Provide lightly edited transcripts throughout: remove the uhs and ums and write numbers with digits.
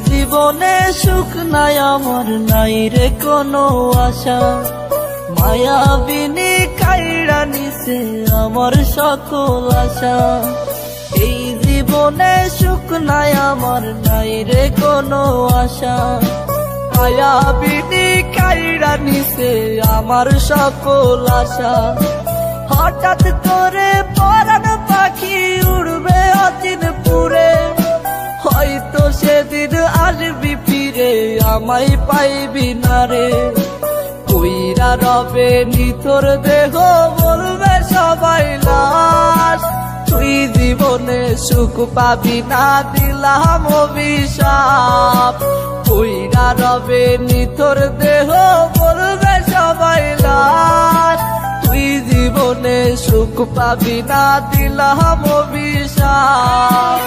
জীবনে সুখ নাই আমার, নাই রে কোনো আশা। মায়াবিনী কাইড়া নিছে আমার সকল আশা। এই জীবনে সুখ নাই আমার, নাই রে কোনো আশা। মায়াবিনী কাইড়া নিছে আমার সকল আশা। হঠাৎ করে পরাণ পাখি উড়বে অচিনপুরে, হয়তো সেদিন আসবি ফিরে আমায় পাইবি না রে। কইরা রবে নিথর দেহ বলবে সবাই লাশ, তুই জীবনে সুখ পাবি না দিলাম অভিশাপ। কইরা রবে নিথর দেহ বলবে সবাই লাশ, তুই জীবনে সুখ পাবি না দিলাম অভিশাপ।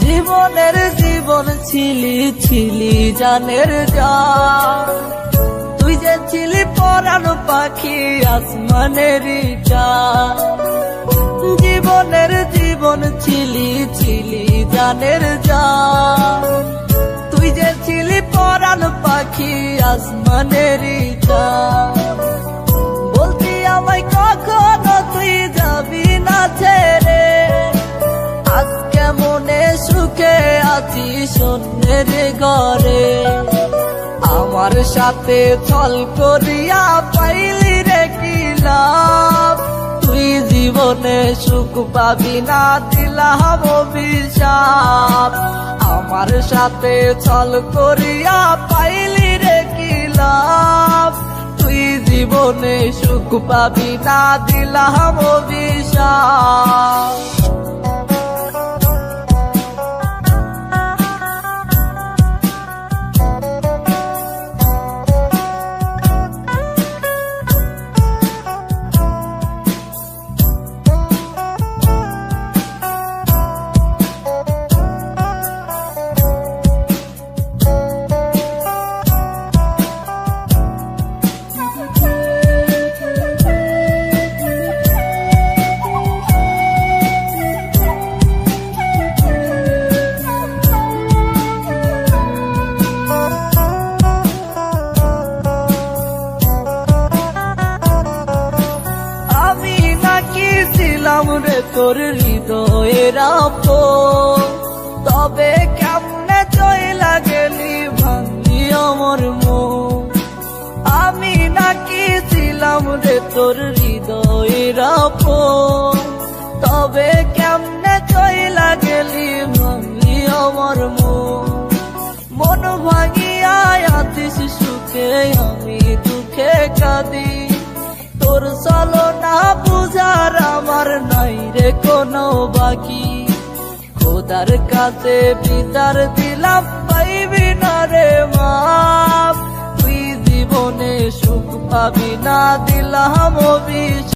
জীবনের জীবন ছিলি ছিলি জানের জান, তুই যে ছিলি পরাণ পাখি আসমানেরই চাঁদ। জীবনের জীবন ছিলি ছিলি জানের জান, তুই যে ছিলি পরাণ পাখি আসমানেরই চাঁদ। বলতি আমায় কখনো তুই যাবি না ছেড়ে, আজকে মনে সুখে আছি শূন্যের ঘরে। আমার সাথে ছল করিয়া পাইলি রে কি লাভ, তুই জীবনে সুখ পাবি না দিলাম অভিশাপ। আমার সাথে ছল করিয়া পাইলি রে কি লাভ, তুই জীবনে সুখ পাবি না দিলাম অভিশাপ। ছিলাম রে তোর হৃদয়ের আপন, তবে কেমনে চইলা গেলি ভাঙলি আমার মন। আমি নাকি ছিলাম রে তোর হৃদয়ের আপন, তবে কেমনে চইলা গেলি ভাঙলি আমার মন। মন ভাঙিয়া আছিস সুখে আমি দুঃখে কাঁদি, তোর চলো না বুঝার আমার নাই রে কোনো বাকি। খোদার কাছে বিচার দিলাম পাইবি না রে মাপ, তুই জীবনে সুখ পাবি না দিলাম অভিশাপ।